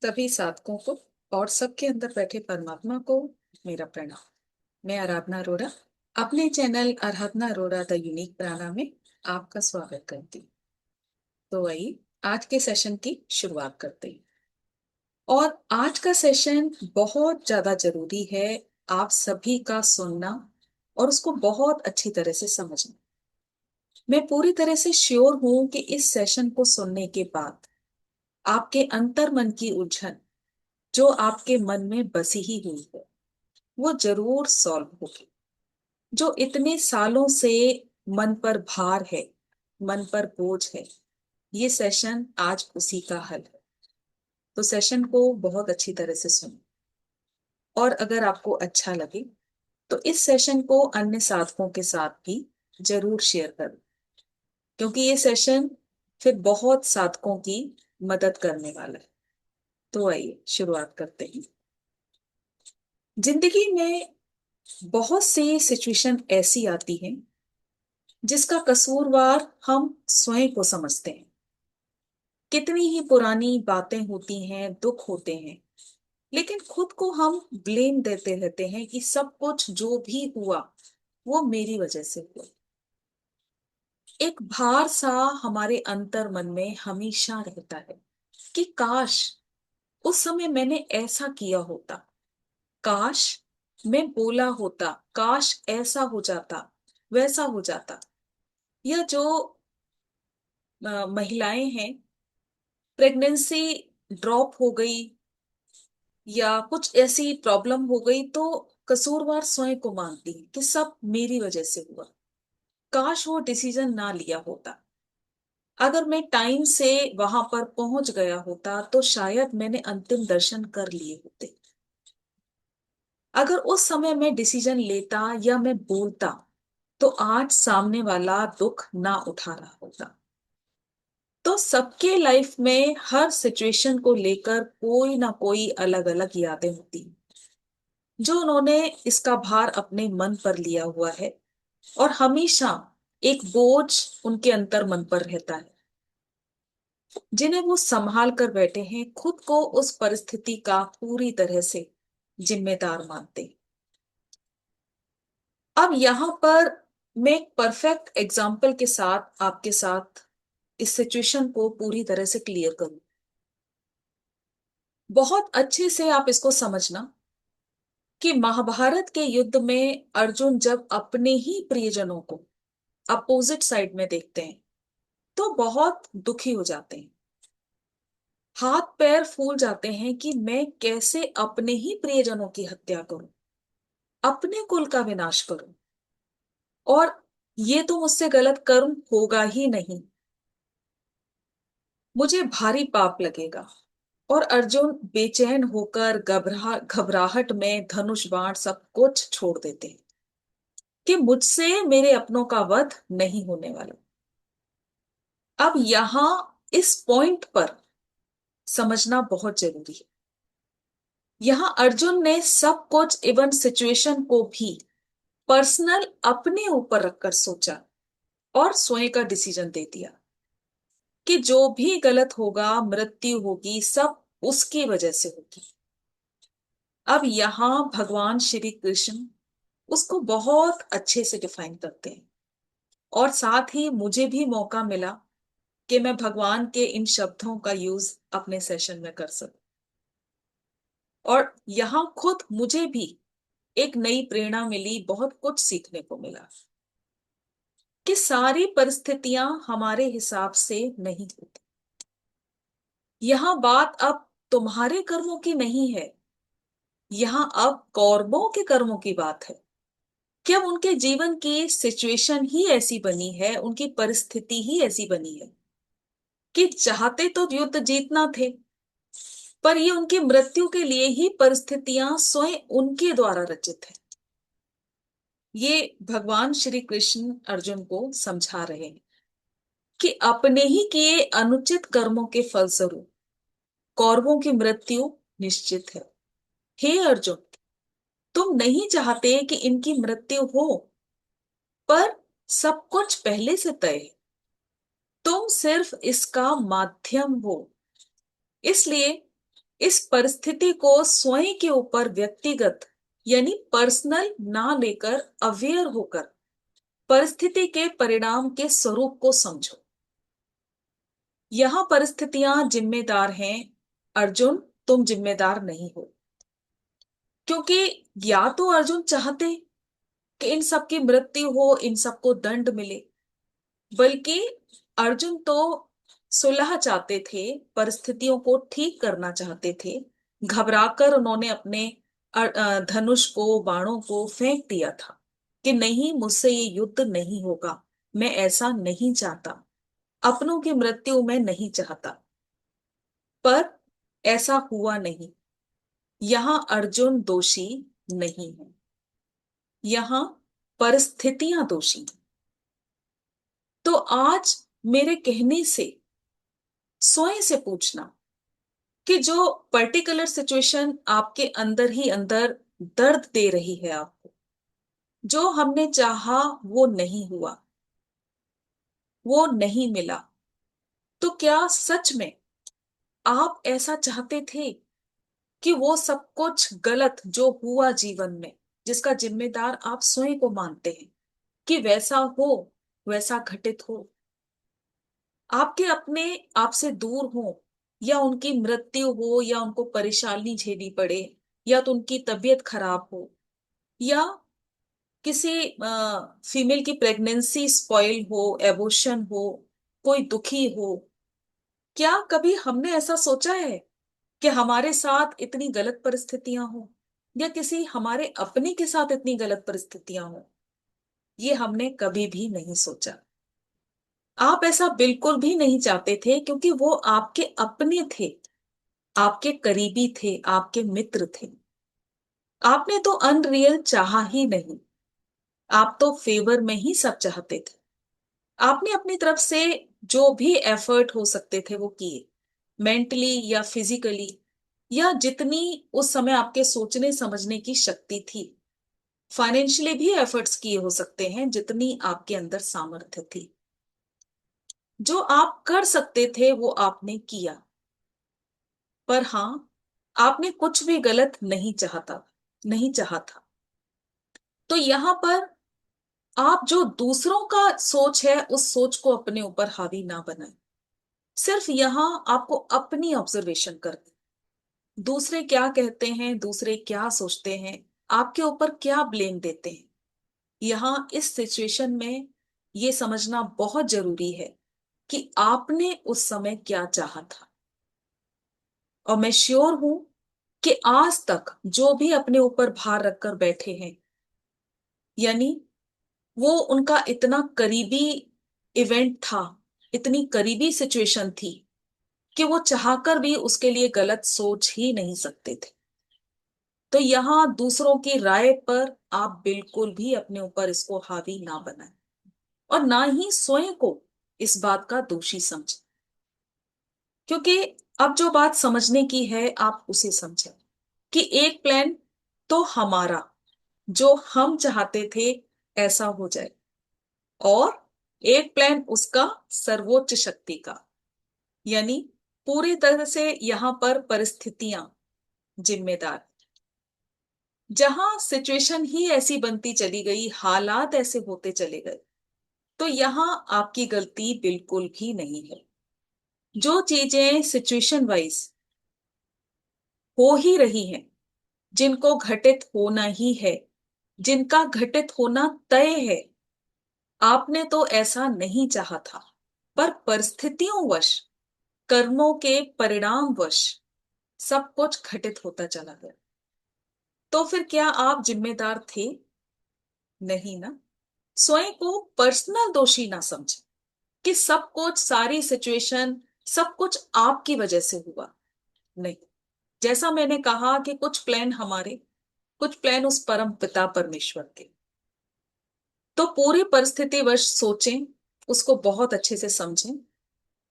सभी साधकों को और सबके अंदर बैठे परमात्मा को मेरा प्रणाम। मैं आराधना अरोड़ा अपने channel Aradhana Arora the unique प्राणा में आपका स्वागत करती हूँ। तो आइए आज के सेशन की शुरुआत करते हैं। और आज का सेशन बहुत ज्यादा जरूरी है, आप सभी का सुनना और उसको बहुत अच्छी तरह से समझना। मैं पूरी तरह से श्योर हूं कि इस सेशन को सुनने के बाद आपके अंतर मन की उलझन जो आपके मन में बसी ही हुई है वो जरूर सॉल्व होगी। जो इतने सालों से मन पर भार है, मन पर बोझ है, ये सेशन आज उसी का हल है। तो सेशन को बहुत अच्छी तरह से सुनो और अगर आपको अच्छा लगे तो इस सेशन को अन्य साधकों के साथ भी जरूर शेयर करो, क्योंकि ये सेशन फिर बहुत साधकों की मदद करने वाला है। तो आइए शुरुआत करते हैं। जिंदगी में बहुत सी सिचुएशन ऐसी आती हैं जिसका कसूरवार हम स्वयं को समझते हैं। कितनी ही पुरानी बातें होती हैं, दुख होते हैं, लेकिन खुद को हम ब्लेम देते रहते हैं कि सब कुछ जो भी हुआ वो मेरी वजह से हुआ। एक भार सा हमारे अंतर मन में हमेशा रहता है कि काश उस समय मैंने ऐसा किया होता, काश मैं बोला होता, काश ऐसा हो जाता, वैसा हो जाता। यह जो महिलाएं हैं, प्रेगनेंसी ड्रॉप हो गई या कुछ ऐसी प्रॉब्लम हो गई तो कसूरवार स्वयं को मानती है कि सब मेरी वजह से हुआ। काश वो डिसीजन ना लिया होता, अगर मैं टाइम से वहां पर पहुंच गया होता तो शायद मैंने अंतिम दर्शन कर लिए होते। अगर उस समय मैं डिसीजन लेता या मैं बोलता तो आज सामने वाला दुख ना उठा रहा होता। तो सबके लाइफ में हर सिचुएशन को लेकर कोई ना कोई अलग अलग यादें होती हैं, जो उन्होंने इसका भार अपने मन पर लिया हुआ है और हमेशा एक बोझ उनके अंतर मन पर रहता है, जिन्हें वो संभाल कर बैठे हैं, खुद को उस परिस्थिति का पूरी तरह से जिम्मेदार मानते हैं। अब यहां पर मैं एक परफेक्ट एग्जाम्पल के साथ आपके साथ इस सिचुएशन को पूरी तरह से क्लियर करूं। बहुत अच्छे से आप इसको समझना कि महाभारत के युद्ध में अर्जुन जब अपने ही प्रियजनों को अपोजिट साइड में देखते हैं तो बहुत दुखी हो जाते हैं, हाथ पैर फूल जाते हैं कि मैं कैसे अपने ही प्रियजनों की हत्या करूं, अपने कुल का विनाश करूं, और ये तो मुझसे गलत कर्म होगा ही नहीं, मुझे भारी पाप लगेगा। और अर्जुन बेचैन होकर घबराहट में धनुष बाण सब कुछ छोड़ देते हैं कि मुझसे मेरे अपनों का वध नहीं होने वाला। अब यहां इस पॉइंट पर समझना बहुत जरूरी है। यहां अर्जुन ने सब कुछ इवन सिचुएशन को भी पर्सनल अपने ऊपर रखकर सोचा और स्वयं का डिसीजन दे दिया कि जो भी गलत होगा, मृत्यु होगी, सब उसकी वजह से होगी। अब यहां भगवान श्री कृष्ण उसको बहुत अच्छे से डिफाइन करते हैं और साथ ही मुझे भी मौका मिला कि मैं भगवान के इन शब्दों का यूज अपने सेशन में कर सकूं। और यहां खुद मुझे भी एक नई प्रेरणा मिली, बहुत कुछ सीखने को मिला कि सारी परिस्थितियां हमारे हिसाब से नहीं होती। यहां बात अब तुम्हारे कर्मों की नहीं है, यहां अब कौरवों के कर्मों की बात है कि अब उनके जीवन की सिचुएशन ही ऐसी बनी है, उनकी परिस्थिति ही ऐसी बनी है कि चाहते तो युद्ध जीतना थे, पर ये उनकी मृत्यु के लिए ही परिस्थितियां स्वयं उनके द्वारा रचित है। ये भगवान श्री कृष्ण अर्जुन को समझा रहे हैं कि अपने ही किए अनुचित कर्मों के फलस्वरूप कौरवों की मृत्यु निश्चित है। हे अर्जुन, तुम नहीं चाहते कि इनकी मृत्यु हो, पर सब कुछ पहले से तय है, तुम सिर्फ इसका माध्यम हो। इसलिए इस परिस्थिति को स्वयं के ऊपर व्यक्तिगत यानी पर्सनल ना लेकर अवेयर होकर परिस्थिति के परिणाम के स्वरूप को समझो। यहां परिस्थितियां जिम्मेदार हैं, अर्जुन तुम जिम्मेदार नहीं हो। क्योंकि या तो अर्जुन चाहते कि इन सब की मृत्यु हो, इन सबको दंड मिले, बल्कि अर्जुन तो सुलह चाहते थे, परिस्थितियों को ठीक करना चाहते थे। घबराकर उन्होंने अपने धनुष को, बाणों को फेंक दिया था कि नहीं, मुझसे ये युद्ध नहीं होगा, मैं ऐसा नहीं चाहता, अपनों की मृत्यु मैं नहीं चाहता। पर ऐसा हुआ नहीं। यहां अर्जुन दोषी नहीं है, यहां परिस्थितियां दोषी हैं। तो आज मेरे कहने से स्वयं से पूछना कि जो पर्टिकुलर सिचुएशन आपके अंदर ही अंदर दर्द दे रही है आपको, जो हमने चाहा वो नहीं हुआ, वो नहीं मिला, तो क्या सच में आप ऐसा चाहते थे कि वो सब कुछ गलत जो हुआ जीवन में, जिसका जिम्मेदार आप स्वयं को मानते हैं, कि वैसा हो, वैसा घटित हो, आपके अपने आपसे दूर हो, या उनकी मृत्यु हो, या उनको परेशानी झेलनी पड़े, या तो उनकी तबीयत खराब हो, या किसी फीमेल की प्रेगनेंसी स्पॉइल हो, एबॉर्शन हो, कोई दुखी हो? क्या कभी हमने ऐसा सोचा है कि हमारे साथ इतनी गलत परिस्थितियां हो, या किसी हमारे अपने के साथ इतनी गलत परिस्थितियां हो? ये हमने कभी भी नहीं सोचा। आप ऐसा बिल्कुल भी नहीं चाहते थे, क्योंकि वो आपके अपने थे, आपके करीबी थे, आपके मित्र थे। आपने तो अनरियल चाहा ही नहीं, आप तो फेवर में ही सब चाहते थे। आपने अपनी तरफ से जो भी एफर्ट हो सकते थे वो किए, मेंटली या फिजिकली, या जितनी उस समय आपके सोचने समझने की शक्ति थी। फाइनेंशियली भी एफर्ट्स किए हो सकते हैं, जितनी आपके अंदर सामर्थ्य थी। जो आप कर सकते थे वो आपने किया। पर हां, आपने कुछ भी गलत नहीं चाहा था। तो यहां पर आप जो दूसरों का सोच है, उस सोच को अपने ऊपर हावी ना बनाए। सिर्फ यहां आपको अपनी ऑब्जर्वेशन करनी, दूसरे क्या कहते हैं, दूसरे क्या सोचते हैं, आपके ऊपर क्या ब्लेम देते हैं। यहां इस सिचुएशन में ये समझना बहुत जरूरी है कि आपने उस समय क्या चाहा था। और मैं श्योर हूं कि आज तक जो भी अपने ऊपर भार रखकर बैठे हैं, यानी वो उनका इतना करीबी इवेंट था, इतनी करीबी सिचुएशन थी, कि वो चाहकर भी उसके लिए गलत सोच ही नहीं सकते थे। तो यहां दूसरों की राय पर आप बिल्कुल भी अपने ऊपर इसको हावी ना बनाएं, और ना ही स्वयं को इस बात का दोषी समझें। क्योंकि अब जो बात समझने की है, आप उसे समझें कि एक प्लान तो हमारा, जो हम चाहते थे ऐसा हो जाए, और एक प्लान उसका सर्वोच्च शक्ति का, यानी पूरी तरह से यहां पर परिस्थितियां जिम्मेदार। जहां सिचुएशन ही ऐसी बनती चली गई, हालात ऐसे होते चले गए, तो यहां आपकी गलती बिल्कुल भी नहीं है। जो चीजें सिचुएशन वाइज हो ही रही हैं, जिनको घटित होना ही है, जिनका घटित होना तय है, आपने तो ऐसा नहीं चाहा था, पर परिस्थितियों वश, कर्मों के परिणाम वश सब कुछ घटित होता चला गया। तो फिर क्या आप जिम्मेदार थे? नहीं ना। स्वयं को पर्सनल दोषी ना समझे कि सब कुछ, सारी सिचुएशन, सब कुछ आपकी वजह से हुआ। नहीं। जैसा मैंने कहा कि कुछ प्लान हमारे, कुछ प्लान उस परम पिता परमेश्वर के। तो पूरी परिस्थिति वश सोचें, उसको बहुत अच्छे से समझें।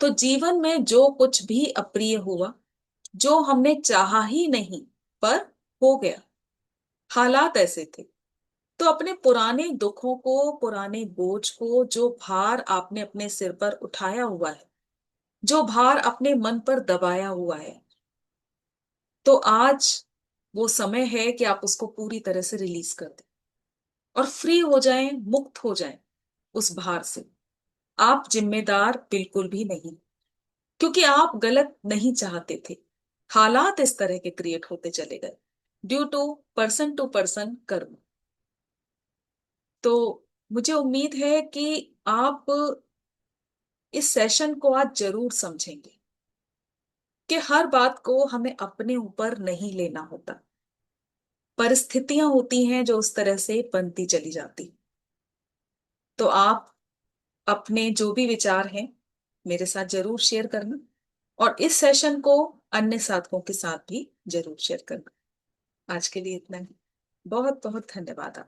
तो जीवन में जो कुछ भी अप्रिय हुआ, जो हमने चाहा ही नहीं, पर हो गया, हालात ऐसे थे, तो अपने पुराने दुखों को, पुराने बोझ को, जो भार आपने अपने सिर पर उठाया हुआ है, जो भार अपने मन पर दबाया हुआ है, तो आज वो समय है कि आप उसको पूरी तरह से रिलीज कर दें और फ्री हो जाएं, मुक्त हो जाएं उस भार से। आप जिम्मेदार बिल्कुल भी नहीं, क्योंकि आप गलत नहीं चाहते थे। हालात इस तरह के क्रिएट होते चले गए ड्यू टू पर्सन कर्म। तो मुझे उम्मीद है कि आप इस सेशन को आज जरूर समझेंगे कि हर बात को हमें अपने ऊपर नहीं लेना होता। परिस्थितियां होती हैं जो उस तरह से बनती चली जाती। तो आप अपने जो भी विचार हैं मेरे साथ जरूर शेयर करना, और इस सेशन को अन्य साधकों के साथ भी जरूर शेयर करना। आज के लिए इतना ही। बहुत बहुत धन्यवाद।